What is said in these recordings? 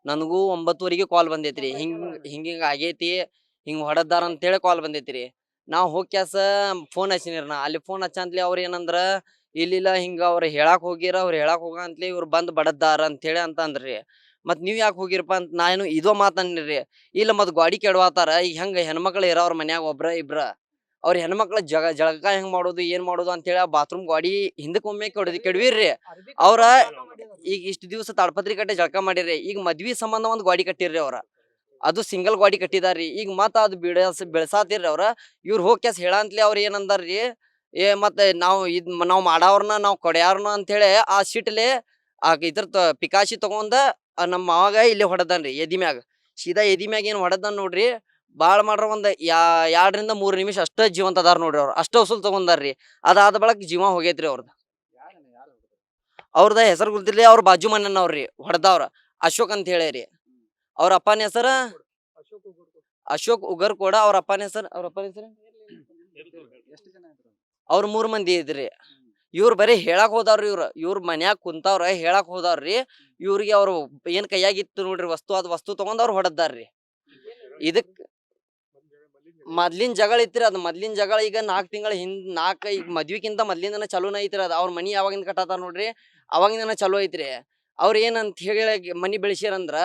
ನನಗೂ 9:00 ಕಾಲ್ ಬಂದೈತ್ರಿ. ಹಿಂಗ ಆಗೈತಿ, ಹಿಂಗ್ ಹೊಡದ್ದಾರ ಅಂತೇಳಿ ಕಾಲ್ ಬಂದೈತ್ರಿ. ನಾವ್ ಹೋಗ್ಯಾಸ ಫೋನ್ ಹಚ್ಚಿನಿರಿ. ನಾ ಅಲ್ಲಿ ಫೋನ್ ಹಚ್ಚಂತ್ಲಿ ಅವ್ರ ಏನಂದ್ರ, ಇಲ್ಲಿಲ್ಲ ಹಿಂಗ ಅವ್ರ ಹೇಳಾಕ್ ಹೋಗಿರ, ಅವ್ರ ಹೇಳಾಕ್ ಹೋಗಂತ್ಲಿ ಇವ್ರು ಬಂದ್ ಬಡದ್ದಾರ ಅಂತೇಳಿ ಅಂತ ಅಂದ್ರಿ. ಮತ್ ನೀವ್ ಯಾಕೆ ಹೋಗಿರಪ್ಪ ಅಂತ ನಾನು ಇದೋ ಮಾತನ್ನಿರಿ. ಇಲ್ಲ ಮತ್ ಗಾಡಿ ಕೆಡವಾತಾರ, ಈಗ ಹೆಂಗ ಹೆಣ್ಮಕ್ಳು ಇರೋರ್ ಮನ್ಯಾಗ ಒಬ್ರ ಇಬ್ರ, ಅವ್ರ ಹೆಣ್ಮಕ್ಳ ಜಳಕ ಹೆಂಗ್ ಮಾಡೋದು ಏನ್ ಮಾಡೋದು ಅಂತೇಳಿ ಆ ಬಾತ್ರೂಮ್ ಗಾಡಿ ಹಿಂದಕ್ಕೊಮ್ಮೆ ಕೆಡವಿರ್ರಿ. ಅವ್ರ ಈಗ ಇಷ್ಟ ದಿವ್ಸ ತಾಡ್ಪತ್ರಿ ಕಟ್ಟೆ ಜಳಕ ಮಾಡಿರ್ರಿ, ಈಗ ಮದ್ವಿ ಸಂಬಂಧ ಒಂದ್ ಗಾಡಿ ಕಟ್ಟಿರ್ರಿ ಅವ್ರ. ಅದು ಸಿಂಗಲ್ ಗಾಡಿ ಕಟ್ಟಿದಾರ್ರಿ. ಈಗ ಮತ್ತ ಅದು ಬೆಳಸಾತಿರ್ರಿ ಅವ್ರ. ಇವ್ರು ಹೋಗ್ಯಾಸ್ ಹೇಳಂತ್ಲಿ ಅವ್ರ ಏನಂದಾರ್ರಿ, ಮತ್ತೆ ನಾವ್ ಮಾಡವ್ರನ್ನ ನಾವ್ ಕೊಡ್ಯಾರ್ನ ಅಂತ ಹೇಳಿ ಆ ಸಿಟ್ಲೆ ಇದ್ರ ಪಿಕಾಶಿ ತಗೊಂಡ ನಮ್ಮ ಮಾವಾಗ ಇಲ್ಲಿ ಹೊಡೆದನ್ರಿ ಎದಿ ಮ್ಯಾಗ. ಸೀದಾ ಎದಿ ಮ್ಯಾಗ ಏನ್ ಹೊಡೆದನ್ ನೋಡ್ರಿ. ಬಾಳ್ ಮಾಡ್ರ ಒಂದ್ 2 ರಿಂದ 3 ನಿಮಿಷ ಅಷ್ಟ ಜೀವಂತ ಅದಾರ ನೋಡ್ರಿ. ಅವ್ರ ಅಷ್ಟ ವಸೂಲ್ ತಗೊಂಡಾರ್ರಿ. ಅದಾದ ಬಳಕ ಜೀವ ಹೋಗೈತ್ರಿ ಅವ್ರದ್ದು. ಅವ್ರದ ಹೆಸರು ಗೊತ್ತಿಲ್ಲ. ಅವ್ರ ಬಾಜು ಮನೆಯವ್ರಿ ಹೊಡೆದವ್ರ ಅಶೋಕ್ ಅಂತ ಹೇಳಿರಿ. ಅವ್ರ ಅಪ್ಪನ ಹೆಸರ ಅಶೋಕ್ ಉಗರ್ಕೋಡ. ಅವ್ರ ಅಪ್ಪನ ಹೆಸರು ಅವ್ರ 3 ಮಂದಿ ಇದ್ರಿ. ಇವ್ರು ಬರೀ ಹೇಳಾಕ್ ಹೋದವ್ರಿ. ಇವ್ರ ಮನ್ಯಾಗ ಕುಂತವ್ರ ಹೇಳಾಕ್ ಹೋದವ್ರಿ. ಇವ್ರಿಗೆ ಅವ್ರು ಏನ್ ಕೈಯಾಗಿತ್ತು ನೋಡ್ರಿ ವಸ್ತು, ಅದ್ ವಸ್ತು ತಗೊಂಡ್ ಅವ್ರು ಹೊಡೆದಾರ್ರಿ. ಇದಕ್ ಮೊದ್ಲಿನ ಜಗಳ ಐತ್ರಿ. ಅದ್ ಮೊದ್ಲಿನ ಜಗಳ ಈಗ 4 ತಿಂಗಳ ಈಗ ಮದ್ವಿಕ್ಕಿಂತ ಮೊದ್ಲಿಂದನ ಚಲೋನ ಐತ್ರಿ. ಅವ್ರ ಮನಿ ಯಾವಾಗಿಂದ ಕಟ್ಟಾತಾರ ನೋಡ್ರಿ, ಅವಾಗಿಂದನ ಚಲೋ ಐತ್ರಿ. ಅವ್ರ ಏನಂತ ಹೇಳಿ ಮನಿ ಬೆಳೆಸಿರಂದ್ರ,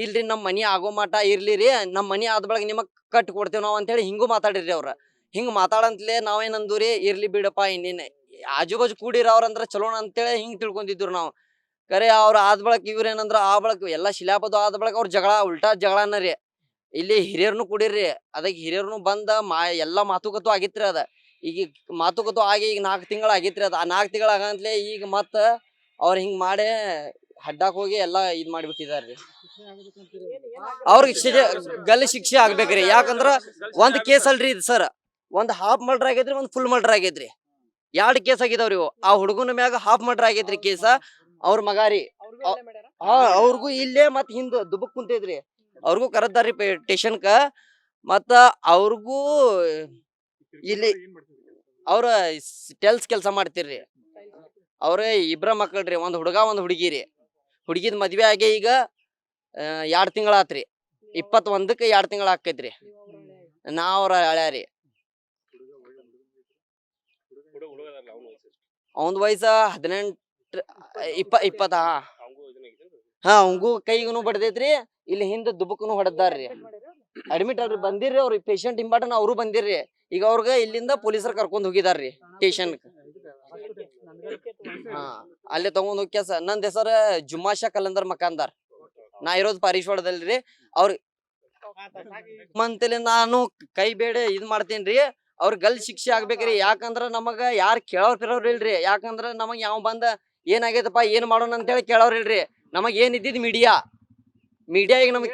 ಇಲ್ರಿ ನಮ್ ಮನಿ ಆಗೋ ಮಟ ಇರ್ಲಿರಿ, ನಮ್ ಮನಿ ಆದ ಬಳಗ ನಿಮಗ್ ಕಟ್ ಕೊಡ್ತೇವ್ ನಾವ್ ಅಂತ ಹೇಳಿ ಹಿಂಗೂ ಮಾತಾಡಿರ್ರಿ ಅವ್ರ. ಹಿಂಗ್ ಮಾತಾಡಂತ್ಲೆ ನಾವೇನಂದೂರಿ, ಇರ್ಲಿ ಬಿಡಪ್ಪ ಇನ್ನೇನ್ ಆಜು ಬಾಜು ಕೂಡಿರವ್ರಂದ್ರ ಚಲೋಣ ಅಂತೇಳಿ ಹಿಂಗ್ ತಿಳ್ಕೊಂಡಿದ್ರು ನಾವ್. ಕರೆ ಅವ್ರ ಆದ ಬಳಕ ಇವ್ರ ಏನಂದ್ರ ಆ ಬಳಕ ಎಲ್ಲಾ ಶಿಲಾಪದು ಆದ ಬಳಕ ಅವ್ರ ಜಗಳ ಉಲ್ಟಾ ಜಗಳನ ರೀ. ಇಲ್ಲಿ ಹಿರಿಯರ್ನು ಕೂಡಿರ್ರಿ. ಅದಕ್ಕೆ ಹಿರಿಯರ್ನು ಬಂದ ಎಲ್ಲಾ ಮಾತುಕತೆ ಆಗಿತ್ರಿ. ಅದ ಈಗ ಮಾತುಕತೆ ಆಗಿ ಈಗ 4 ತಿಂಗಳ ಆಗಿತ್ರಿ. ಅದ ಆ 4 ತಿಂಗಳ ಆಗಂತ್ಲೆ ಈಗ ಮತ್ತ ಅವ್ರ ಹಿಂಗ್ ಮಾಡಿ ಹಡ್ಡಾಕ್ ಹೋಗಿ ಎಲ್ಲಾ ಇದ್ ಮಾಡಿಬಿಟ್ಟಿದಾರ್ರಿ. ಅವ್ರಿಗೆ ಗಲ್ಲು ಶಿಕ್ಷೆ ಆಗ್ಬೇಕ್ರಿ. ಯಾಕಂದ್ರ ಒಂದ್ ಕೇಸ್ ಅಲ್ರಿ ಇದು ಸರ್, ಒಂದ್ ಹಾಫ್ ಮರ್ಡರ್ ಆಗೈತ್ರಿ, ಒಂದ್ ಫುಲ್ ಮರ್ಡರ್ ಆಗೈತ್ರಿ. 2 ಕೇಸ್ ಆಗಿದಾವ್ರಿ ಇವು. ಆ ಹುಡುಗನ ಮ್ಯಾಗ ಹಾಫ್ ಮರ್ಡರ್ ಆಗೈತ್ರಿ ಕೇಸ. ಅವ್ರ ಮಗಾರಿ ಅವ್ರಿಗೂ ಇಲ್ಲೇ ಮತ್ ಹಿಂದ್ ದುಬಕ್ ಕುಂತೈತ್ರಿ. ಅವ್ರಿಗೂ ಕರದ್ದಾರ್ರಿ ಸ್ಟೇಷನ್ಕ. ಮತ್ತ ಅವ್ರಿಗೂ ಇಲ್ಲಿ ಅವ್ರ ಟೆಲ್ಸ್ ಕೆಲ್ಸ ಮಾಡ್ತಿರ್ರಿ. ಅವ್ರ ಇಬ್ರ ಮಕ್ಕಳ್ರಿ, ಒಂದ್ ಹುಡುಗ ಒಂದ್ ಹುಡುಗಿರಿ. ಹುಡುಗಿದ್ ಮದ್ವೆ ಆಗಿ ಈಗ 2 ತಿಂಗಳ ಆತ್ರಿ. 21ಕ್ಕೆ 2 ತಿಂಗಳ ಆಕೈತ್ರಿ. ಅವ್ರ ಹಳ್ಯಾರಿ. ಅವನ್ ವಯಸ್ಸ 18 20 ಅವಂಗೂ ಕೈಗೂ ಬಡ್ದೈತ್ರಿ. ಇಲ್ಲಿ ಹಿಂದ ದುಬುಕ್ನು ಹೊಡೆದಾರ್ರಿ. ಅಡ್ಮಿಟ್ ಆದ್ರಿ. ಬಂದಿರ್ರಿ ಅವ್ರ ಪೇಷಂಟ್ ಇಂಪಾರ್ಟೆಂಟ್ ಅವರು ಬಂದಿರ್ರಿ. ಈಗ ಅವ್ರಗ ಇಲ್ಲಿಂದ ಪೊಲೀಸರು ಕರ್ಕೊಂಡ್ ಹೋಗಿದಾರ್ರಿ ಸ್ಟೇಷನ್. ಅಲ್ಲೇ ತಗೊಂಡ್ ಹೋಗ್ಯಾಸ. ನಂದ್ ಹೆಸರ ಜುಮಾಷಾ ಕಲಂದರ್ ಮಕಾಂದಾರ್. ನಾ ಇರೋದು ಪಾರೀಶ್ವಾಡದಲ್ರಿ. ಅವ್ರ ಮಂತಲಿ ನಾನು ಕೈ ಬೇಡ ಇದ್ ಮಾಡ್ತೇನ್ರಿ. ಅವ್ರ ಗಲ್ ಶಿಕ್ಷೆ ಆಗ್ಬೇಕ್ರಿ. ಯಾಕಂದ್ರ ನಮಗ ಯಾರ್ ಕೇಳೋರ್ ಇಲ್ರಿ. ಯಾಕಂದ್ರ ನಮಗ್ ಯಾವ ಬಂದ ಏನಾಗೈತಪ್ಪ ಏನ್ ಮಾಡೋಣ ಅಂತ ಹೇಳಿ ಕೇಳೋರ್ ಇಲ್ರಿ. ನಮಗ್ ಏನ್ ಇದ್ದಿದ್ ಮೀಡಿಯಾ ಈಗ ನಮಗ್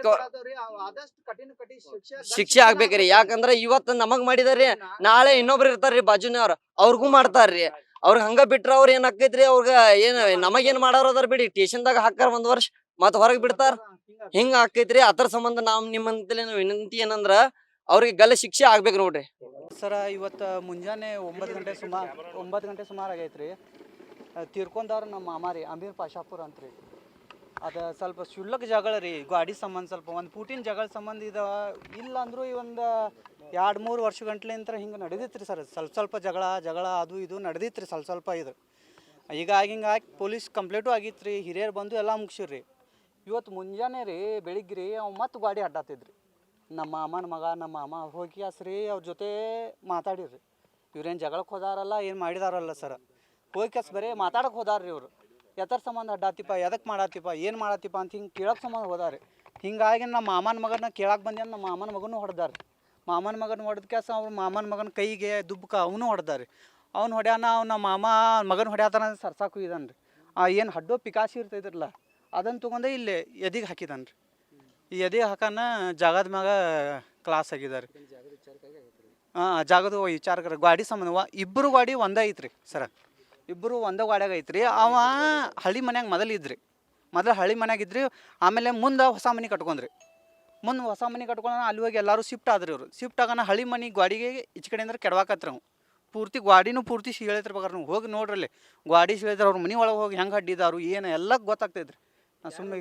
ಶಿಕ್ಷೆ ಆಗ್ಬೇಕ್ರಿ. ಯಾಕಂದ್ರ ಇವತ್ ನಮಗ್ ಮಾಡಿದಾರ್ರಿ, ನಾಳೆ ಇನ್ನೊಬ್ರು ಇರ್ತಾರ್ರಿ ಬಾಜುನವ್ರ, ಅವ್ರಿಗೂ ಮಾಡ್ತಾರ್ರಿ. ಅವ್ರಿಗೆ ಹಂಗ ಬಿಟ್ರ ಅವ್ರ ಏನ್ ಆಕೈತ್ರಿ, ಅವ್ರಗ ಏನ್ ನಮಗೇನ್ ಮಾಡೋರ್ ಅದಾರ ಬಿಡಿ. ಸ್ಟೇಷನ್ದಾಗ ಹಾಕಾರ 1 ವರ್ಷ ಮತ್ ಹೊರಗ್ ಬಿಡ್ತಾರ. ಹಿಂಗ ಆಕೈತ್ರಿ. ಅದ್ರ ಸಂಬಂಧ ನಿಮ್ಮಂತಲೇ ವಿನಂತಿ ಏನಂದ್ರ ಅವ್ರಿಗೆ ಗಲ್ಲ ಶಿಕ್ಷೆ ಆಗ್ಬೇಕು ನೋಡ್ರಿ ಸರ. ಇವತ್ತು ಮುಂಜಾನೆ 9 ಗಂಟೆ ಸುಮಾರು ಆಗೈತ್ರಿ. ತೀರ್ಕೊಂಡವ್ರು ನಮ್ಮ ಮಾಮಾರಿ ಅಮೀರ್ ಪಾಶಾಪುರ್ ಅಂತ್ರಿ. ಅದು ಸ್ವಲ್ಪ ಶುಲ್ಕ ಜಗಳ ರೀ, ಗಾಡಿ ಸಂಬಂಧ. ಸ್ವಲ್ಪ ಒಂದು ಪೂಟಿನ ಜಗಳ ಸಂಬಂಧ ಇಲ್ಲ ಅಂದರೂ ಈ ಒಂದು 2-3 ವರ್ಷ ಗಂಟ್ಲಿಂತ ಹಿಂಗೆ ನಡೆದಿತ್ರಿ ಸರ್. ಸ್ವಲ್ಪ ಜಗಳ ಅದು ಇದು ನಡೆದಿತ್ರಿ ಸ್ವಲ್ಪ ಇದು. ಈಗ ಹಿಂಗಾಗಿ ಪೊಲೀಸ್ ಕಂಪ್ಲೇಂಟು ಆಗಿತ್ತು ರೀ. ಹಿರಿಯರು ಬಂದು ಎಲ್ಲ ಮುಗಿಸಿರ್ರಿ. ಇವತ್ತು ಮುಂಜಾನೆ ರೀ ಬೆಳಿಗ್ಗೆ ರೀ ಅವ್ ಮತ್ತೆ ಗಾಡಿ ಅಡ್ಡಾತಿದ್ರಿ. ನಮ್ಮ ಮಾಮನ ಮಗ ನಮ್ಮ ಮಾಮ ಹೋಗಿ ಹಸ್ರಿ ಅವ್ರ ಜೊತೆ ಮಾತಾಡಿರ್ರಿ. ಇವ್ರೇನು ಜಗಳಕ್ಕೆ ಹೋದಾರಲ್ಲ, ಏನು ಮಾಡಿದಾರಲ್ಲ ಸರ. ಹೋಗಿ ಬರೀ ಮಾತಾಡಕ್ಕೆ ಹೋದಾರ್ರಿ ಇವರು. ಎತ್ತರ ಸಂಬಂಧ ಅಡ್ಡಾತಿಪ್ಪ, ಎದಕ್ಕೆ ಮಾಡತ್ತಿಪ್ಪ, ಏನು ಮಾಡತ್ತಿಪ್ಪ ಅಂತ ಹಿಂಗೆ ಕೇಳೋಕ್ಕೆ ಸಂಬಂಧ ಹೋದಾರಿ. ಹಿಂಗಾಗಿ ನಮ್ಮ ಮಾಮನ ಮಗನ ಕೇಳಕ್ಕೆ ಬಂದ ನಮ್ಮ ಮಾಮನ ಮಗನೂ ಹೊಡೆದಾರೆ. ಮಾಮನ ಮಗನ ಹೊಡೆದ ಅವ್ರ ಮಾಮನ ಮಗನ ಕೈಗೆ ದುಬ್ಬಕ್ಕೆ ಅವನು ಹೊಡೆದಾರೆ. ಅವ್ನು ಹೊಡ್ಯಾನ. ಅವ್ನ ಮಾಮ ಮಗನ ಹೊಡ್ಯಾತಾನ ಸರ್ಸಾಕು ಇದಾನೆ ರೀ. ಏನು ಹಡ್ಡೋ ಪಿಕಾಸಿ ಇರ್ತೈದ್ರಲ್ಲ, ಅದನ್ನು ತೊಗೊಂಡೆ ಇಲ್ಲಿ ಎದೆಗೆ ಹಾಕಿದಾನೆ ರೀ. ಈ ಎದೆಗೆ ಹಾಕನ ಜಾಗದ ಮ್ಯಾಗ ಕ್ಲಾಸ್ ಆಗಿದ್ದಾರೆ. ಜಾಗದ ವಿಚಾರಕರ ಗಾಡಿ ಸಂಬಂಧ ಇಬ್ಬರು ಗಾಡಿ ಒಂದೇ ಐತ್ರಿ ಸರ. ಇಬ್ಬರು ಒಂದೇ ಗಾಡ್ಯಾಗ ಐತ್ರಿ. ಅವ ಹಳ್ಳಿ ಮನ್ಯಾಗ ಮೊದಲು ಹಳ್ಳಿ ಮನ್ಯಾಗ ಇದ್ರಿ. ಆಮೇಲೆ ಮುಂದೆ ಹೊಸ ಮನೆ ಕಟ್ಕೊಂಡ್ರಿ. ಹೊಸ ಮನೆ ಕಟ್ಕೊಂಡ ಅಲ್ಲಿ ಹೋಗಿ ಎಲ್ಲರೂ ಶಿಫ್ಟ್ ಆದ್ರಿ. ಇವರು ಶಿಫ್ಟ್ ಆಗೋಣ ಹಳ್ಳಿ ಮನೆ ಗಾಡಿಗೆ ಈಚೆ ಕಡೆಯಿಂದ ಕೆಡವಾಕತ್ರ ನಾವು ಪೂರ್ತಿ ಗಾಡಿನೂ ಪೂರ್ತಿ ಸೀಳೈತಿರ್ಬೇಕಾರೆ ನೀವು ಹೋಗಿ ನೋಡ್ರಲ್ಲಿ. ಗಾಡಿ ಸೀಳೈತ್ರ ಅವ್ರ ಮನೆ ಒಳಗೆ ಹೋಗಿ ಹೆಂಗೆ ಅಡ್ಡಿದಾರು ಏನು ಎಲ್ಲ ಗೊತ್ತಾಗ್ತೈತ್ರಿ. ನಾ ಸುಮ್ಮನೆ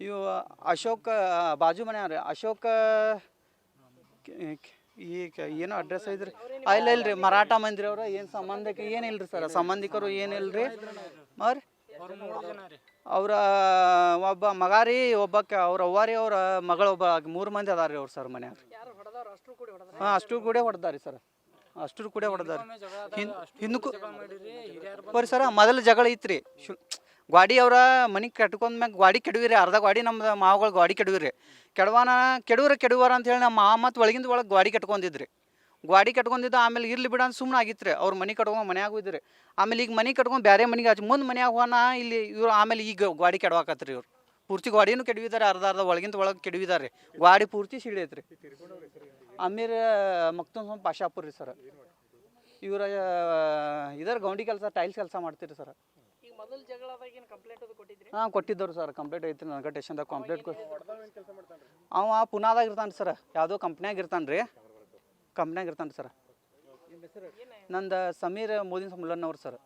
ಇವು ಅಶೋಕ್ ಬಾಜು ಮನೆ ಅವ್ರಿ ಅಶೋಕ್ ಏನೋ ಅಡ್ರೆಸ್ ಐತ್ರಿ ಇಲ್ಲ ಇಲ್ರಿ ಮರಾಠ ಮಂದಿರ ಅವ್ರ ಏನು ಸಂಬಂಧಕ್ಕೆ ಏನಿಲ್ರಿ ಸರ್ ಸಂಬಂಧಿಕರು ಏನಿಲ್ರಿ ಅವ್ರಿ ಅವ್ರ ಒಬ್ಬ ಮಗ ರೀ ಒಬ್ಬಕ್ಕೆ ಅವ್ರ ಅವ್ವಾರಿ ಅವ್ರ ಮಗಳ ಒಬ್ಬ 3 ಮಂದಿ ಅದಾರ ರೀ ಅವ್ರು ಸರ್ ಮನ್ಯಾಗ ಹಾಂ ಅಷ್ಟು ಕೂಡ ಹೊಡೆದಾರಿ ಸರ್ ಅಷ್ಟು ಕೂಡ ಹೊಡೆದಾರಿ ಹಿಂದಕ್ಕೂ ಬರ್ರಿ ಸರ ಮೊದಲು ಜಗಳ ಐತ್ರಿ ಗಾಡಿ ಅವ್ರ ಮನೆಗೆ ಕಟ್ಕೊಂಡ್ಮ್ಯಾಗ ಗಾಡಿ ಕೆಡವಿರಿ ಅರ್ಧ ಗಾಡಿ ನಮ್ದು ಮಾವುಗಳು ಗಾಡಿ ಕೆಡವಿರಿ ಕೆಡುವರ ಅಂತ ಹೇಳಿ ನಮ್ಮ ಮಾವ ಮತ್ತು ಒಳಗಿಂದ ಒಳಗೆ ಗಾಡಿ ಕಟ್ಕೊಂಡಿದ್ದು ಆಮೇಲೆ ಇರ್ಲಿ ಬಿಡ ಅಂತ ಸುಮ್ಮನೆ ಆಗಿತ್ತು ರೀ ಅವ್ರ ಮನೆ ಕಟ್ಕೊಂಡು ಮನ್ಯಾಗ ಇದ್ರಿ ಆಮೇಲೆ ಈಗ ಮನೆ ಕಟ್ಕೊಂಡು ಬೇರೆ ಮನೆಗೆ ಹಚ್ಚಿ ಮುಂದೆ ಮನ್ಯಾಗ ಹೋಗೋಣ ಇಲ್ಲಿ ಇವ್ರು ಆಮೇಲೆ ಈಗ ಗಾಡಿ ಕೆಡವಾಕತ್ರಿ ಇವ್ರು ಪೂರ್ತಿ ಗಾಡಿನೂ ಕೆಡವಿದ್ದಾರೆ ಅರ್ಧ ಒಳಗಿಂದ ಒಳಗೆ ಕೆಡವಿದ್ದಾರೆ ಗಾಡಿ ಪೂರ್ತಿ ಸಿಡಿಯೈತ್ರಿ ಅಮೀರ್ ಮಕ್ತುಮ್ ಪಾಶಾಪುರ್ ರೀ ಸರ್ ಇವ್ರ ಇದರ ಗೌಂಡಿ ಕೆಲಸ ಟೈಲ್ಸ್ ಕೆಲಸ ಮಾಡ್ತೀರಿ ಸರ್ ಹಾಂ ಕೊಟ್ಟಿದ್ದವ್ರು ಸರ್ ಕಂಪ್ಲೇಂಟ್ ಐತ್ರಿ ನನಗೆ ಸ್ಟೇಷನ್ದಾಗ ಕಂಪ್ಲೇಂಟ್ ಅವ ಪುನಾದಾಗ ಇರ್ತಾನೆ ಸರ್ ಯಾವುದೋ ಕಂಪ್ನ್ಯಾಗ ಇರ್ತಾನೆ ರೀ ಸರ್ ನಂದು ಸಮೀರ್ ಮೋದಿನ್ ಮುಲ್ಲನ್ ಅವ್ರು ಸರ್